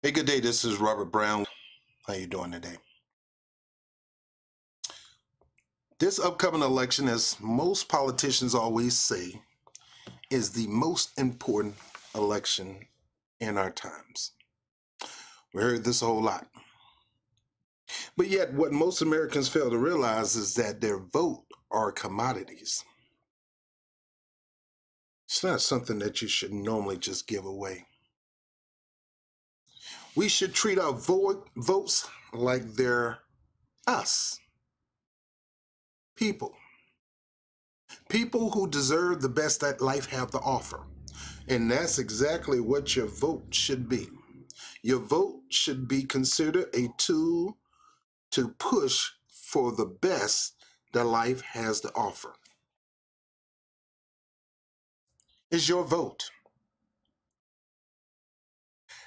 Hey, good day. This is Robert Brown. How you doing today? This upcoming election, as most politicians always say, is the most important election in our times. We heard this a whole lot. But yet, what most Americans fail to realize is that their vote are commodities. It's not something that you should normally just give away. We should treat our votes like they're us, people. People who deserve the best that life have to offer. And that's exactly what your vote should be. Your vote should be considered a tool to push for the best that life has to offer. It's your vote.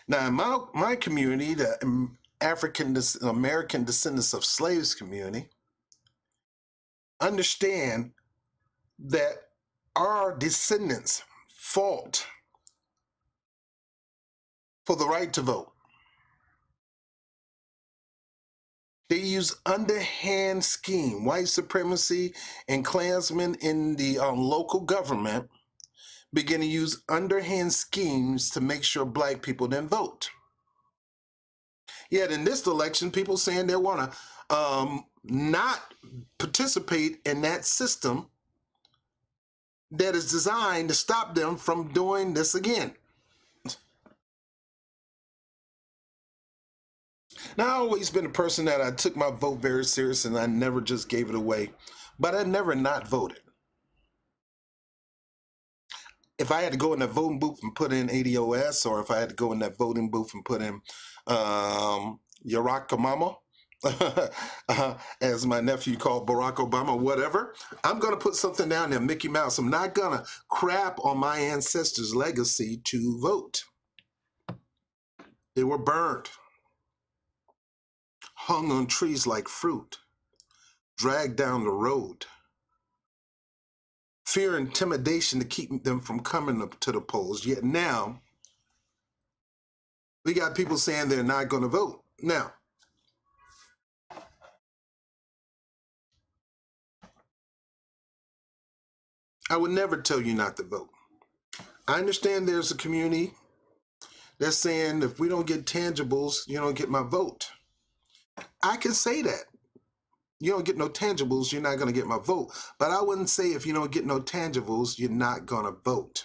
Now, in my community, the African American descendants of slaves community, understand that our descendants fought for the right to vote. They use underhand scheme, white supremacy and Klansmen in the local government begin to use underhand schemes to make sure black people didn't vote. Yet in this election, people saying they want to not participate in that system that is designed to stop them from doing this again. Now, I've always been a person that I took my vote very serious and I never just gave it away, but I never not voted. If I had to go in that voting booth and put in ADOS, or if I had to go in that voting booth and put in Yarakamama, as my nephew called Barack Obama, whatever, I'm going to put something down there, Mickey Mouse. I'm not going to crap on my ancestors' legacy to vote. They were burned, hung on trees like fruit, dragged down the road. Fear, intimidation to keep them from coming up to the polls. Yet now, we got people saying they're not going to vote. Now, I would never tell you not to vote. I understand there's a community that's saying if we don't get tangibles, you don't get my vote. I can say that. You don't get no tangibles, you're not going to get my vote. But I wouldn't say if you don't get no tangibles, you're not going to vote.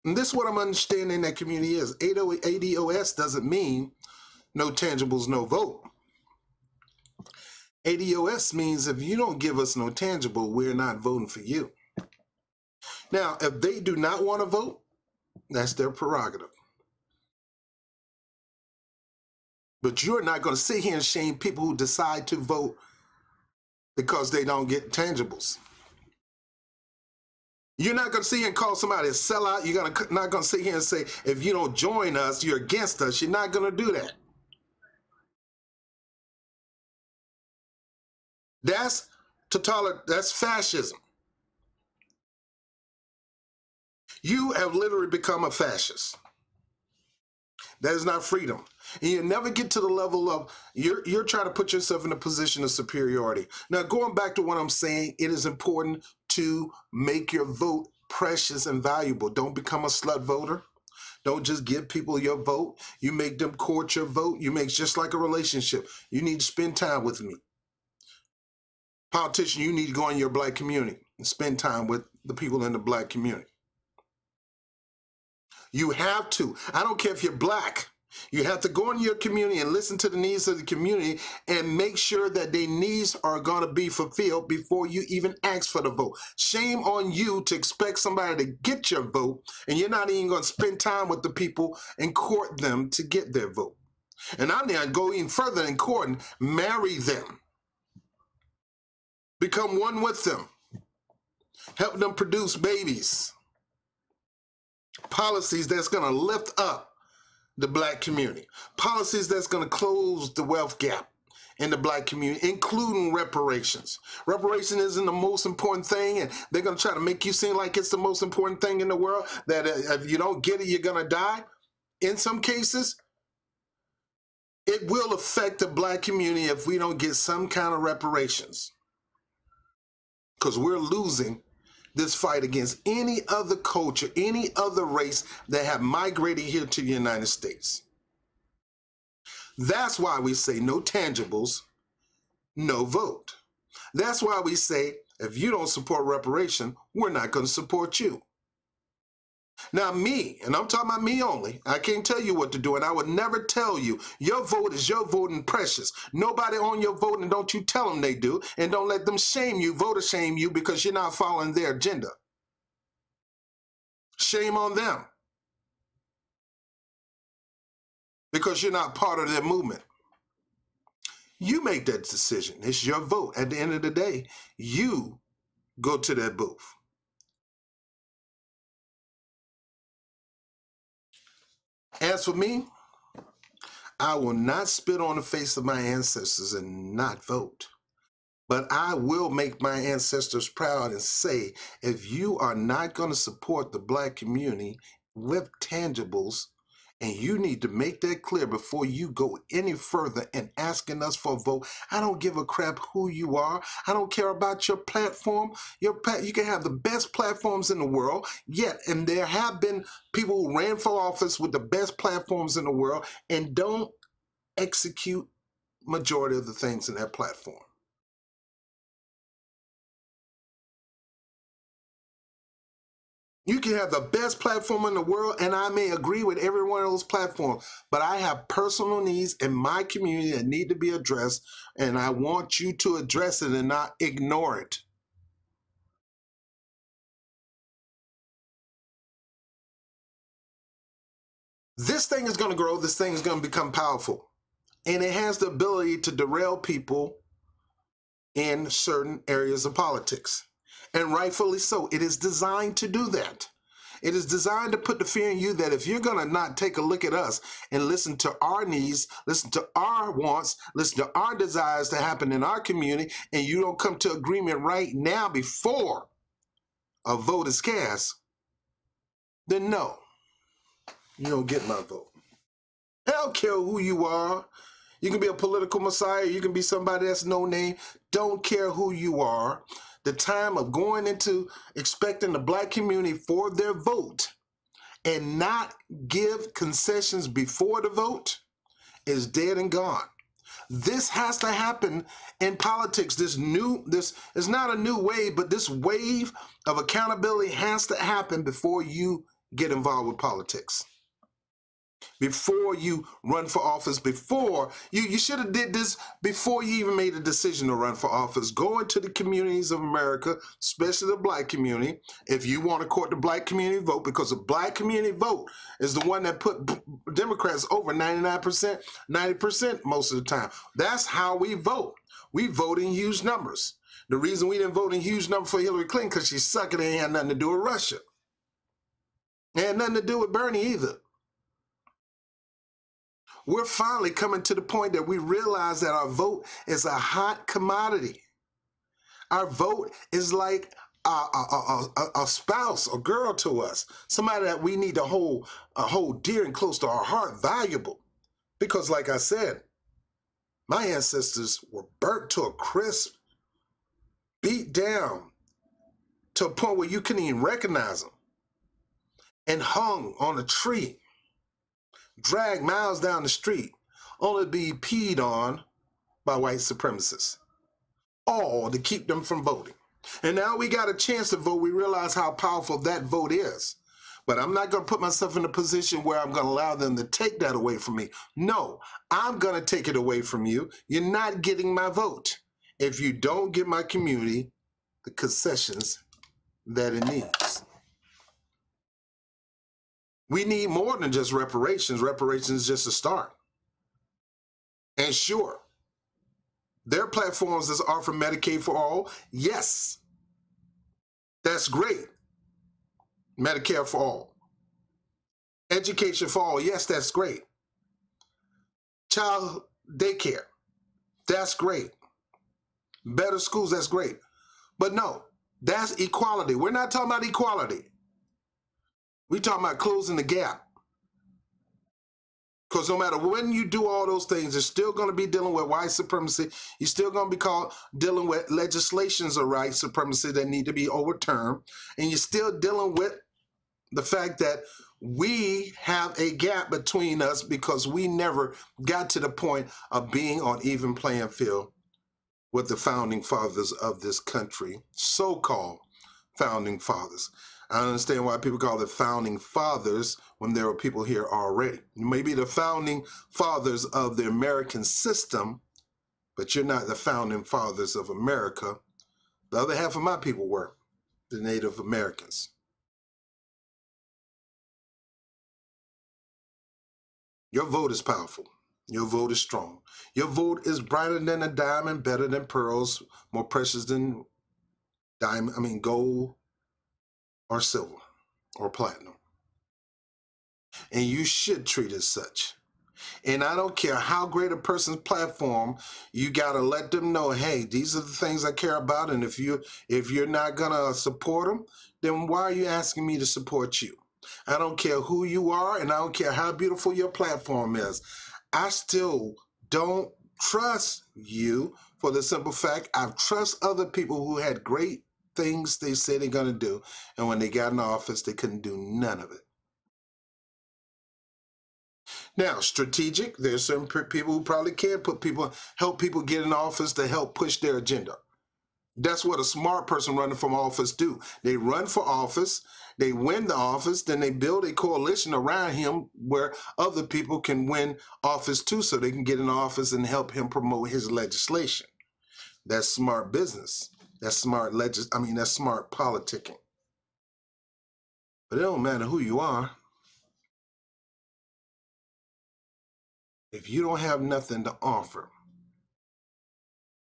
And this is what I'm understanding that community is. ADOS doesn't mean no tangibles, no vote. ADOS means if you don't give us no tangible, we're not voting for you. Now, if they do not want to vote, that's their prerogative. But you're not going to sit here and shame people who decide to vote because they don't get tangibles. You're not going to sit here and call somebody a sellout. You're not going to sit here and say, if you don't join us, you're against us. You're not going to do that. That's fascism. You have literally become a fascist. That is not freedom. And you never get to the level of, you're trying to put yourself in a position of superiority. Now, going back to what I'm saying, it is important to make your vote precious and valuable. Don't become a slut voter. Don't just give people your vote. You make them court your vote. You make just like a relationship. You need to spend time with me. Politician, you need to go in your black community and spend time with the people in the black community. You have to. I don't care if you're black. You have to go in your community and listen to the needs of the community and make sure that their needs are going to be fulfilled before you even ask for the vote. Shame on you to expect somebody to get your vote and you're not even going to spend time with the people and court them to get their vote. And I'm going to go even further than courting, marry them. Become one with them. Help them produce babies. Policies that's going to lift up the black community. Policies that's going to close the wealth gap in the black community, including reparations. Reparation isn't the most important thing, and they're going to try to make you seem like it's the most important thing in the world, that if you don't get it, you're going to die. in some cases, it will affect the black community if we don't get some kind of reparations. Because we're losing this fight against any other culture, any other race that have migrated here to the United States. That's why we say no tangibles, no vote. That's why we say if you don't support reparation, we're not going to support you. Now me, and I'm talking about me only, I can't tell you what to do, and I would never tell you. Your vote is your vote and precious. Nobody on your vote, and don't you tell them they do, and don't let them shame you, voter shame you, because you're not following their agenda. Shame on them, because you're not part of their movement. You make that decision. It's your vote. At the end of the day, you go to that booth. As for me, I will not spit on the face of my ancestors and not vote. But I will make my ancestors proud and say, if you are not going to support the black community with tangibles, and you need to make that clear before you go any further in asking us for a vote. I don't give a crap who you are. I don't care about your platform. You can have the best platforms in the world, yet, and there have been people who ran for office with the best platforms in the world and don't execute majority of the things in that platform. You can have the best platform in the world, and I may agree with every one of those platforms, but I have personal needs in my community that need to be addressed, and I want you to address it and not ignore it. This thing is going to grow. This thing is going to become powerful, and it has the ability to derail people in certain areas of politics, and rightfully so. It is designed to do that. It is designed to put the fear in you that if you're going to not take a look at us and listen to our needs, listen to our wants, listen to our desires to happen in our community, and you don't come to agreement right now before a vote is cast, then no, you don't get my vote. I don't care who you are. You can be a political messiah. You can be somebody that's no name. Don't care who you are. The time of going into expecting the black community for their vote and not give concessions before the vote is dead and gone. This has to happen in politics. This is not a new wave, but this wave of accountability has to happen before you get involved with politics. Before you run for office, before you should have did this before you even made a decision to run for office. Go into the communities of America, especially the black community, if you want to court the black community vote, because the black community vote is the one that put Democrats over 99%, 90% most of the time. That's how we vote. We vote in huge numbers. The reason we didn't vote in huge numbers for Hillary Clinton, because she sucked it and it had nothing to do with Russia. It had nothing to do with Bernie either. We're finally coming to the point that we realize that our vote is a hot commodity. Our vote is like a spouse, a girl to us, somebody that we need to hold dear and close to our heart, valuable. Because like I said, my ancestors were burnt to a crisp, beat down to a point where you couldn't even recognize them, and hung on a tree, dragged miles down the street, only to be peed on by white supremacists, all to keep them from voting. And now we got a chance to vote. We realize how powerful that vote is. But I'm not going to put myself in a position where I'm going to allow them to take that away from me. No, I'm going to take it away from you. You're not getting my vote if you don't give my community the concessions that it needs. We need more than just reparations. Reparations is just a start. And sure, their platforms that offer Medicaid for all, yes, that's great. Medicare for all. Education for all, yes, that's great. Child daycare, that's great. Better schools, that's great. But no, that's equality. We're not talking about equality. We're talking about closing the gap. Because no matter when you do all those things, you're still going to be dealing with white supremacy. You're still going to be dealing with legislations of white supremacy that need to be overturned. And you're still dealing with the fact that we have a gap between us because we never got to the point of being on even playing field with the founding fathers of this country, so-called founding fathers. I understand why people call it founding fathers when there were people here already. Maybe the founding fathers of the American system, but you're not the founding fathers of America. The other half of my people were, the Native Americans. Your vote is powerful. Your vote is strong. Your vote is brighter than a diamond, better than pearls, more precious than gold or silver or platinum. And you should treat it as such. And I don't care how great a person's platform, you got to let them know, hey, these are the things I care about. And if you're not going to support them, then why are you asking me to support you? I don't care who you are, and I don't care how beautiful your platform is. I still don't trust you for the simple fact I trust other people who had great things they said they're going to do. And when they got in office, they couldn't do none of it. Now, strategic, there's certain people who probably can help people get in office to help push their agenda. That's what a smart person running from office do. They run for office, they win the office, then they build a coalition around him where other people can win office too, so they can get in office and help him promote his legislation. That's smart business. That's smart that's smart politicking. But it don't matter who you are. If you don't have nothing to offer,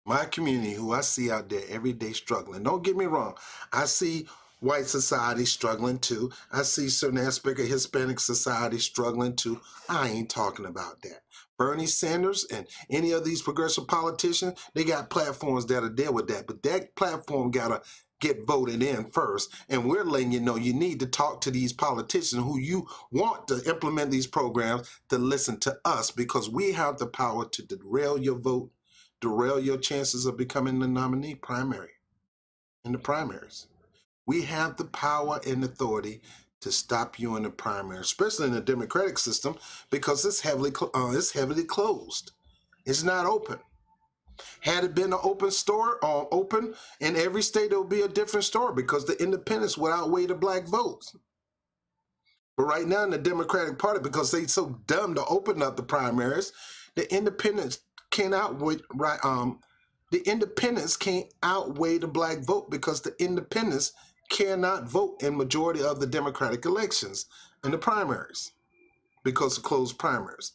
my community, who I see out there every day struggling. Don't get me wrong. I see white society struggling too. I see certain aspect of Hispanic society struggling too. I ain't talking about that. Bernie Sanders and any of these progressive politicians, they got platforms that'll deal with that. But that platform got to get voted in first. And we're letting you know you need to talk to these politicians who you want to implement these programs to listen to us, because we have the power to derail your vote, derail your chances of becoming the nominee in the primaries. We have the power and authority to stop you in the primary, especially in the Democratic system, because it's heavily closed. It's not open. Had it been an open store, open in every state, it would be a different story because the independents would outweigh the black votes. But right now in the Democratic Party, because they so dumb to open up the primaries, the independents can't outweigh the black vote because the independents cannot vote in majority of the Democratic elections in the primaries because of closed primaries.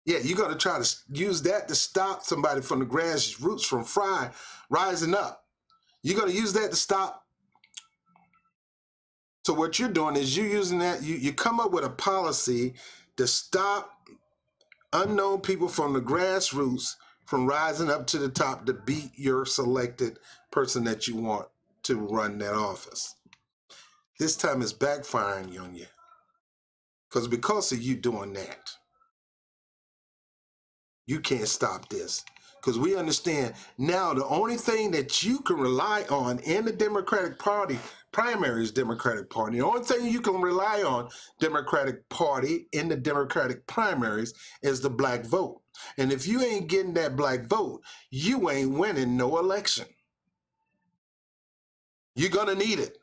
Yeah, you're going to try to use that to stop somebody from the grassroots from rising up. You're going to use that to stop. So what you're doing is you're using that, you come up with a policy to stop unknown people from the grassroots from rising up to the top to beat your selected person that you want to run that office. This time it's backfiring on you. Because of you doing that, you can't stop this. Because we understand now the only thing that you can rely on in the Democratic Party, primaries Democratic Party, the only thing you can rely on Democratic Party in the Democratic primaries is the black vote. And if you ain't getting that black vote, you ain't winning no election. You're going to need it.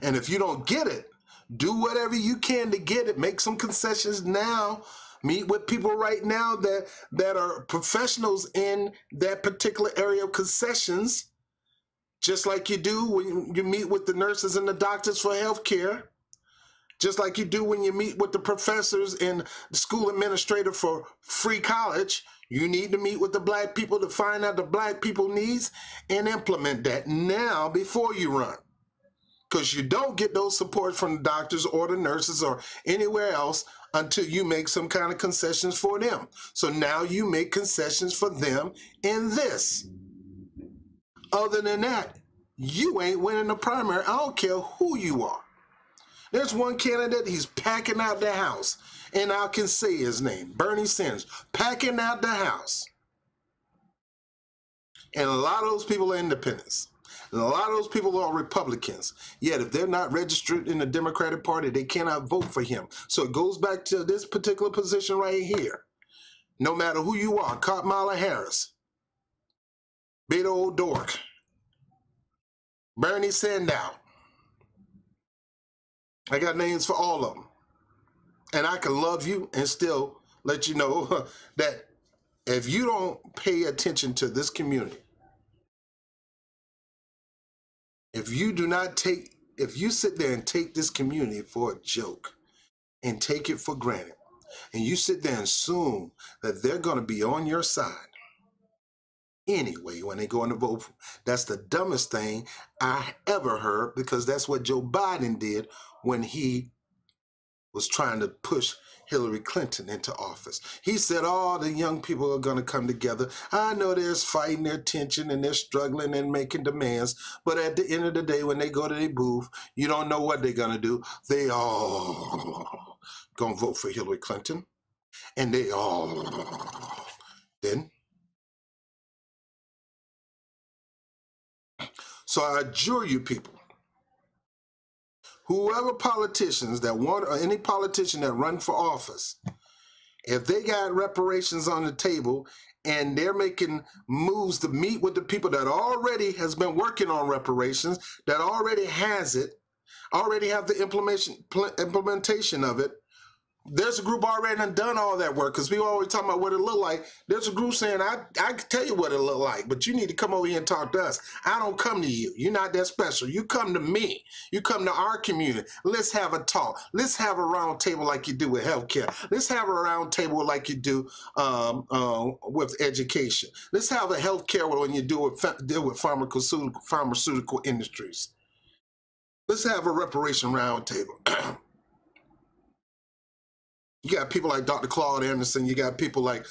And if you don't get it, do whatever you can to get it. Make some concessions now. Meet with people right now that are professionals in that particular area of concessions, just like you do when you meet with the nurses and the doctors for health care, just like you do when you meet with the professors and the school administrator for free college. You need to meet with the black people to find out the black people needs and implement that now before you run. Because you don't get those supports from the doctors or the nurses or anywhere else until you make some kind of concessions for them. So now you make concessions for them in this. Other than that, you ain't winning the primary. I don't care who you are. There's one candidate, he's packing out the house, and I can say his name, Bernie Sanders, packing out the house. And a lot of those people are independents. And a lot of those people are Republicans. Yet if they're not registered in the Democratic Party, they cannot vote for him. So it goes back to this particular position right here. No matter who you are, Kamala Harris, Beto O'Rourke, Bernie Sanders, I got names for all of them. And I can love you and still let you know that if you don't pay attention to this community, if you sit there and take this community for a joke and take it for granted, and you sit there and assume that they're going to be on your side anyway when they go in to vote, that's the dumbest thing I ever heard, because that's what Joe Biden did when he was trying to push Hillary Clinton into office. He said all the young people are going to come together. I know there's fighting, there's tension, and they're struggling and making demands, but at the end of the day, when they go to their booth, you don't know what they're going to do. They all going to vote for Hillary Clinton, and they all didn't. So I adjure you people, whoever politicians that want, or any politician that run for office, if they got reparations on the table and they're making moves to meet with the people that already has been working on reparations, that already has it, already have the implementation of it, there's a group already done all that work, because people always talking about what it look like. There's a group saying, I can tell you what it look like, but you need to come over here and talk to us. I don't come to you. You're not that special. You come to me. You come to our community. Let's have a talk. Let's have a round table like you do with healthcare. Let's have a round table like you do with education. Let's have a healthcare when you deal with pharmaceutical industries. Let's have a reparation round table. You got people like Dr. Claude Anderson. You got people like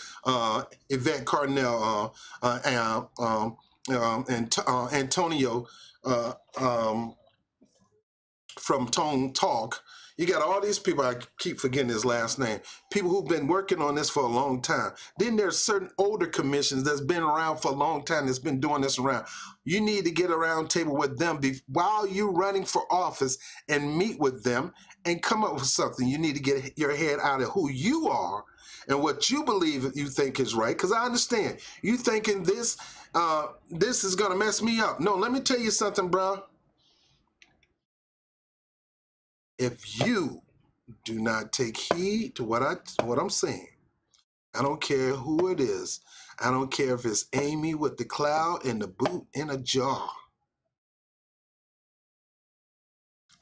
Yvette Cardinal and Antonio from Tone Talk. You got all these people, I keep forgetting his last name, people who've been working on this for a long time. Then there's certain older commissions that's been around for a long time that's been doing this around. You need to get a round table with them while you're running for office and meet with them and come up with something. You need to get your head out of who you are and what you believe you think is right. Because I understand you thinking this is going to mess me up. No, let me tell you something, bro. If you do not take heed to what I'm saying, I don't care who it is. I don't care if it's Amy with the cloud and the boot in a jar.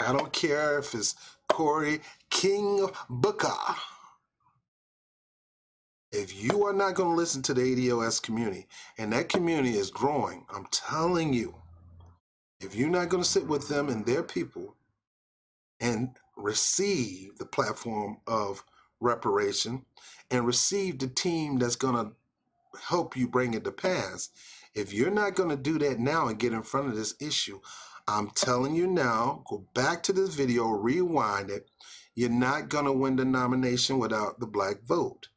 I don't care if it's Corey King Booker. If you are not going to listen to the ADOS community, and that community is growing, I'm telling you, if you're not going to sit with them and their people and receive the platform of reparation and receive the team that's going to help you bring it to pass, if you're not going to do that now and get in front of this issue, I'm telling you now, go back to this video, rewind it. You're not going to win the nomination without the black vote.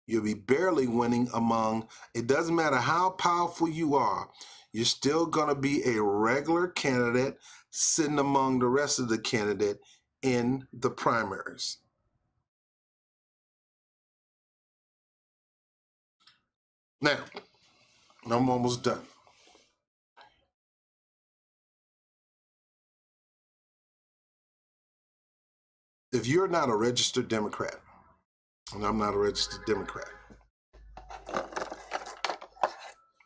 You'll be barely winning it doesn't matter how powerful you are, you're still going to be a regular candidate sitting among the rest of the candidate in the primaries. Now, I'm almost done. If you're not a registered Democrat, and I'm not a registered Democrat,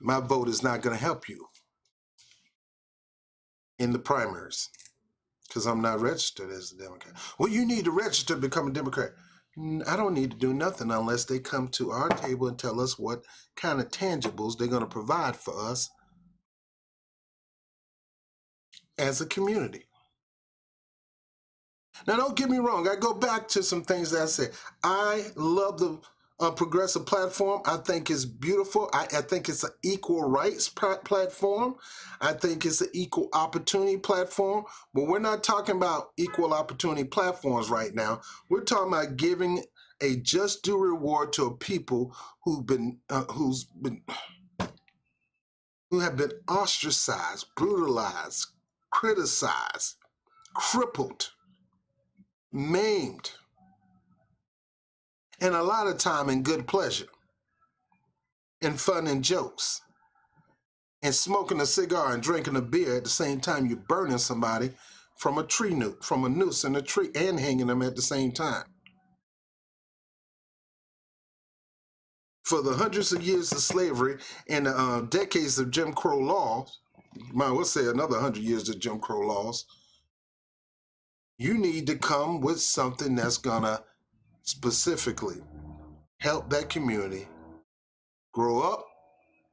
my vote is not going to help you in the primaries because I'm not registered as a Democrat. Well, you need to register to become a Democrat. I don't need to do nothing unless they come to our table and tell us what kind of tangibles they're going to provide for us as a community. Now, don't get me wrong. I go back to some things that I said. I love the progressive platform. I think it's beautiful. I think it's an equal rights platform. I think it's an equal opportunity platform. But we're not talking about equal opportunity platforms right now. We're talking about giving a just due reward to a people who have been ostracized, brutalized, criticized, crippled, maimed, and a lot of time in good pleasure and fun and jokes and smoking a cigar and drinking a beer at the same time you're burning somebody from a from a noose in a tree, and hanging them at the same time. For the hundreds of years of slavery and the decades of Jim Crow laws, might well say another 100 years of Jim Crow laws, you need to come with something that's gonna specifically help that community grow up,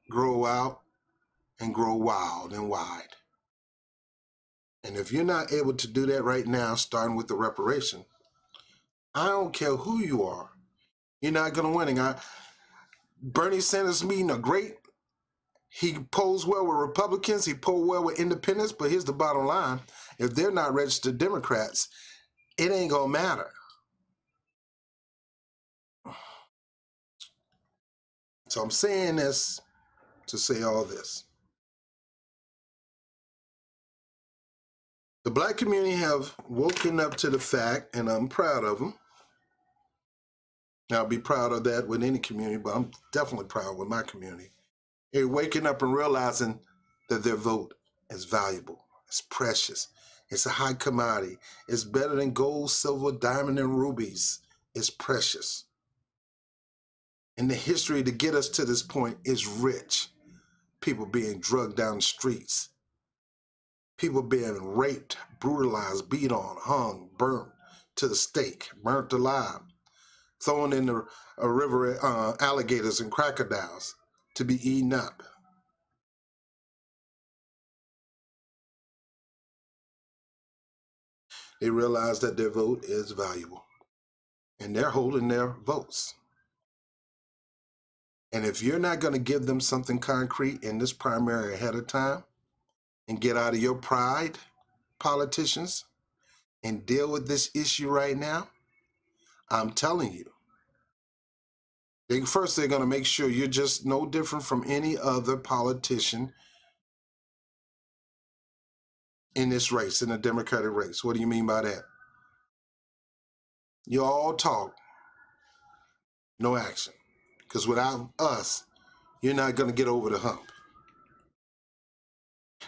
grow out, and grow wild and wide. And if you're not able to do that right now, starting with the reparation, I don't care who you are, you're not going to win. Bernie Sanders' meeting are great. He polls well with Republicans. He polls well with independents. But here's the bottom line. If they're not registered Democrats, it ain't going to matter. So I'm saying this to say all this. The black community have woken up to the fact, and I'm proud of them. I'll be proud of that with any community, but I'm definitely proud with my community. They're waking up and realizing that their vote is valuable, it's precious, it's a high commodity, it's better than gold, silver, diamond, and rubies. It's precious. And the history to get us to this point is rich. People being drugged down the streets, people being raped, brutalized, beat on, hung, burnt to the stake, burnt alive, thrown in the river alligators and crocodiles to be eaten up. They realize that their vote is valuable, and they're holding their votes. And if you're not going to give them something concrete in this primary ahead of time and get out of your pride, politicians, and deal with this issue right now, I'm telling you, first they're going to make sure you're just no different from any other politician in this race, in the Democratic race. What do you mean by that? You all talk, no action. Because without us, you're not going to get over the hump.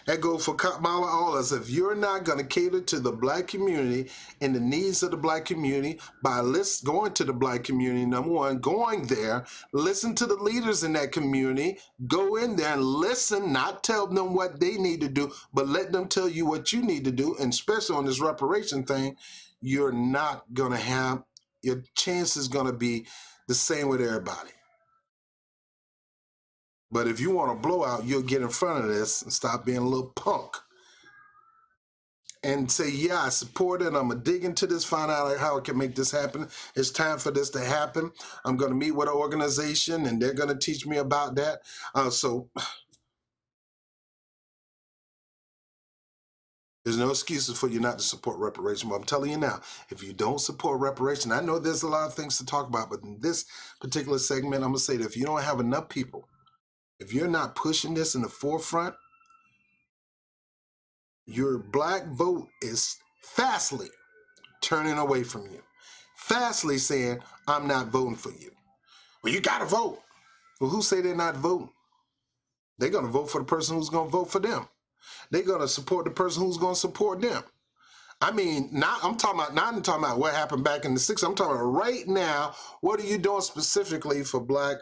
That goes for Kamala, all of us. If you're not going to cater to the black community and the needs of the black community by going to the black community, number one, going there, listen to the leaders in that community, go in there and listen, not tell them what they need to do, but let them tell you what you need to do. And especially on this reparation thing, you're not going to have, your chance is going to be the same with everybody. But if you want a blowout, you'll get in front of this and stop being a little punk and say, yeah, I support it. I'm going to dig into this, find out how I can make this happen. It's time for this to happen. I'm going to meet with an organization, and they're going to teach me about that. So there's no excuses for you not to support reparation. But I'm telling you now, if you don't support reparation, I know there's a lot of things to talk about, but in this particular segment, I'm going to say that if you don't have enough people, if you're not pushing this in the forefront, your black vote is fastly turning away from you. Fastly saying, I'm not voting for you. Well, you got to vote. Well, who say they're not voting? They're going to vote for the person who's going to vote for them. They're going to support the person who's going to support them. I mean, I'm talking about what happened back in the 60s. I'm talking about right now, what are you doing specifically for black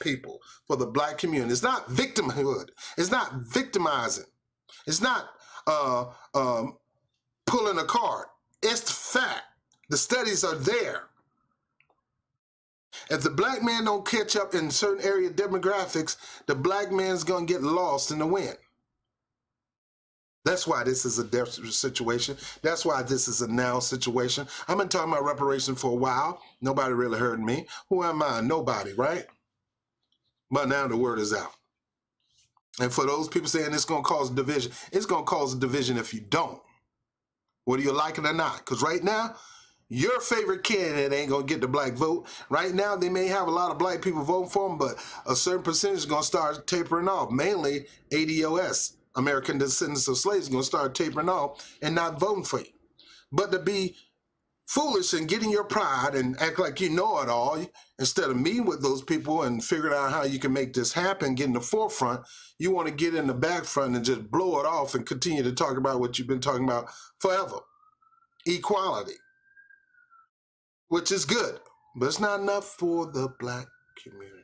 people, for the black community? It's not victimhood. It's not victimizing. It's not pulling a card. It's the fact. The studies are there. If the black man don't catch up in certain area demographics, the black man's going to get lost in the wind. That's why this is a desperate situation. That's why this is a now situation. I've been talking about reparations for a while. Nobody really heard me. Who am I? Nobody, right? But now the word is out. And for those people saying it's going to cause division, it's going to cause a division if you don't, whether you like it or not. Because right now, your favorite candidate ain't going to get the black vote. Right now, they may have a lot of black people voting for them, but a certain percentage is going to start tapering off. Mainly ADOS, American Descendants of Slaves, is going to start tapering off and not voting for you. But to be foolish and getting your pride and act like you know it all, instead of meeting with those people and figuring out how you can make this happen, get in the forefront, you want to get in the back front and just blow it off and continue to talk about what you've been talking about forever. Equality, which is good, but it's not enough for the black community.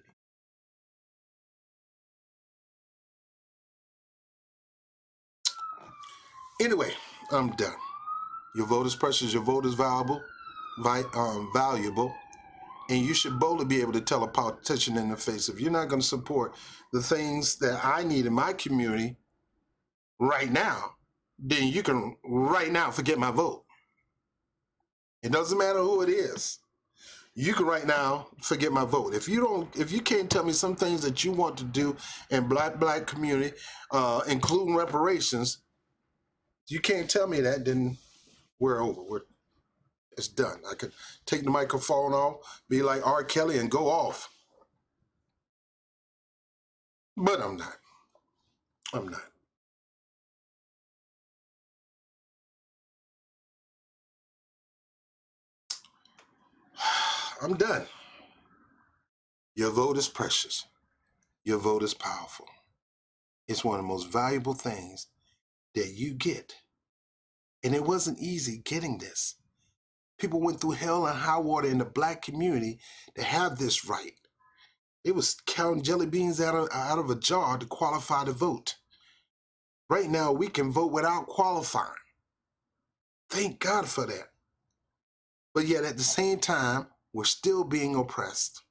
Anyway, I'm done. Your vote is precious, your vote is valuable, valuable, and you should boldly be able to tell a politician in the face, if you're not going to support the things that I need in my community right now, then you can right now forget my vote. It doesn't matter who it is. You can right now forget my vote. If you can't tell me some things that you want to do in black community, including reparations, you can't tell me that, then we're over. It's done. I could take the microphone off, be like R. Kelly and go off. But I'm not. I'm not. I'm done. Your vote is precious. Your vote is powerful. It's one of the most valuable things that you get. And it wasn't easy getting this. People went through hell and high water in the black community to have this right. It was counting jelly beans out of a jar to qualify to vote. Right now, we can vote without qualifying. Thank God for that. But yet at the same time, we're still being oppressed.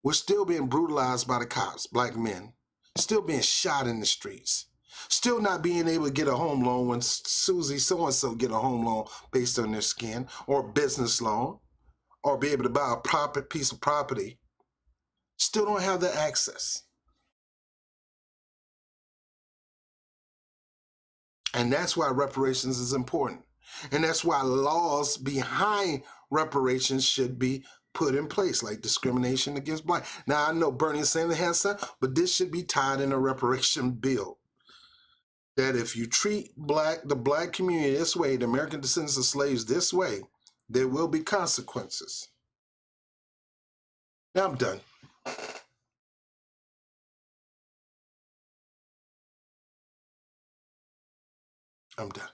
We're still being brutalized by the cops, black men, still being shot in the streets, still not being able to get a home loan when Susie so-and-so get a home loan based on their skin, or a business loan, or be able to buy a proper piece of property, still don't have the access. And that's why reparations is important. And that's why laws behind reparations should be put in place, like discrimination against black. Now, I know Bernie Sanders has some, but this should be tied in a reparation bill. That if you treat the black community this way, the American descendants of slaves this way, there will be consequences. Now I'm done. I'm done.